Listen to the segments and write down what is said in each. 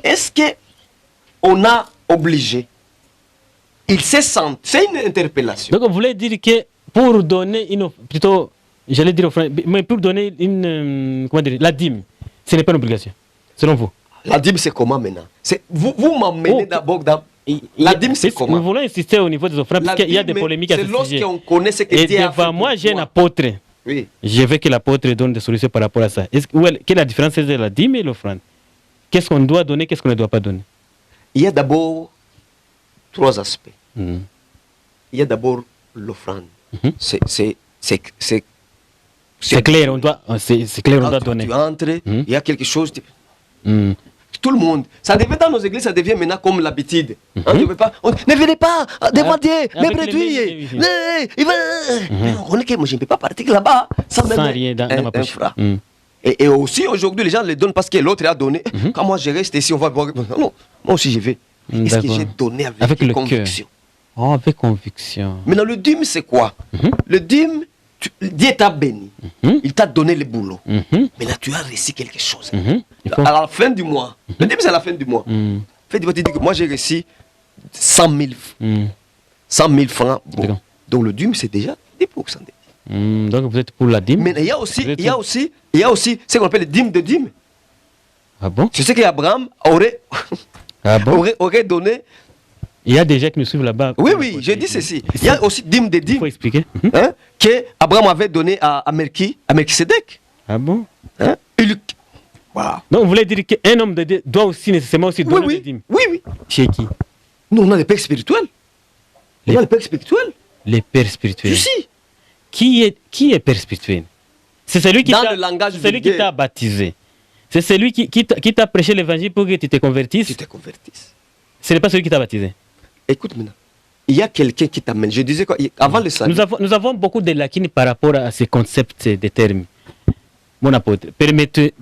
est-ce qu'on a obligé? Il se sent, c'est une interpellation. Donc vous voulez dire que pour donner une, plutôt, j'allais dire aux frères, mais pour donner une, comment dire, la dîme, ce n'est pas une obligation, selon vous? La dîme, c'est comment maintenant? Vous m'emmenez d'abord dans... La dîme, c'est comment? Nous voulons insister au niveau des offrandes, parce qu'il y a des polémiques à ce sujet. C'est lorsqu'on connaît ce que Dieu a fait. Et devant moi, j'ai un apôtre. Oui. Je veux que l'apôtre donne des solutions par rapport à ça. Quelle est la différence entre la dîme et l'offrande? Qu'est-ce qu'on doit donner, qu'est-ce qu'on ne doit pas donner? Il y a d'abord 3 aspects. Mm. Il y a d'abord l'offrande. C'est clair, on doit, c'est clair, on doit donner. Tu entres, il y a quelque chose... Tout le monde. Ça devient dans nos églises, ça devient maintenant comme l'habitude. Ne venez pas devant Dieu, me réduire. Moi, je ne peux pas partir là-bas sans rien dans ma poche. Et aussi, aujourd'hui, les gens les donnent parce que l'autre a donné. Quand moi, je reste ici, on va boire. Non, moi aussi, je vais. Est-ce que j'ai donné avec conviction? Oh, avec conviction. Maintenant, le dîme, c'est quoi? Le dîme, Dieu t'a béni. Il t'a donné le boulot. Maintenant, tu as reçu quelque chose. À la fin du mois. Le dîme, c'est à la fin du mois. Tu dis que moi, j'ai reçu 100 000 francs. Bon. Donc, le dîme, c'est déjà 10%. Donc, vous êtes pour la dîme? Mais il y a aussi ce qu'on appelle le dîme de dîme. Ah bon? C'est ce qu'Abraham aurait donné. Il y a des gens qui nous suivent là-bas. Oui, je dis ceci. Il y a aussi dîme de dîme. Il faut expliquer. Que Abraham avait donné à Melchisedec. Ah bon? Voilà. Donc vous voulez dire qu'un homme de Dieu doit aussi nécessairement aussi donner des dîmes? Oui. Chez qui? Nous, on a les pères spirituels. On a les pères spirituels. Les pères spirituels. Si. Qui est père spirituel? C'est celui qui t'a baptisé. C'est celui qui t'a prêché l'évangile pour que tu te convertisses. Ce n'est pas celui qui t'a baptisé. Écoute maintenant. Il y a quelqu'un qui t'amène. Je disais quoi avant le salut. Nous avons beaucoup de lacunes par rapport à ces concepts de termes. Mon apôtre, permettez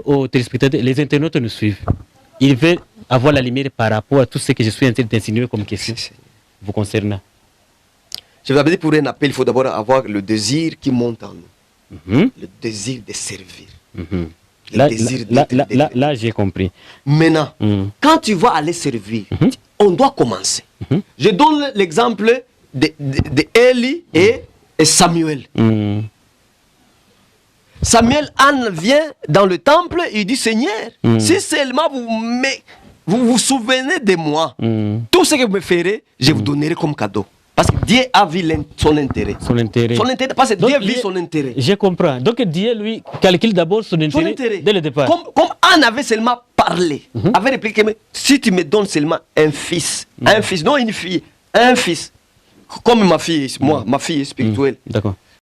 aux téléspectateurs, les internautes nous suivent. Ils veulent avoir la lumière par rapport à tout ce que je suis en train d'insinuer comme question vous concernant. Je vous avais dit, pour un appel, il faut d'abord avoir le désir qui monte en nous. Le désir de servir. Là, j'ai compris. Maintenant, quand tu vas aller servir, on doit commencer. Je donne l'exemple d'Élie et Samuel. Samuel vient dans le temple et il dit, Seigneur, si seulement vous vous souvenez de moi, tout ce que vous me ferez, je vous donnerai comme cadeau. Parce que Dieu a vu son intérêt. Son intérêt. Parce que Dieu vit son intérêt. Je comprends. Donc Dieu, lui, calcule d'abord son intérêt dès le départ. Comme Anne avait seulement parlé, avait répliqué, mais si tu me donnes seulement un fils, non une fille, un fils, comme ma fille, ma fille est spirituelle. D'accord.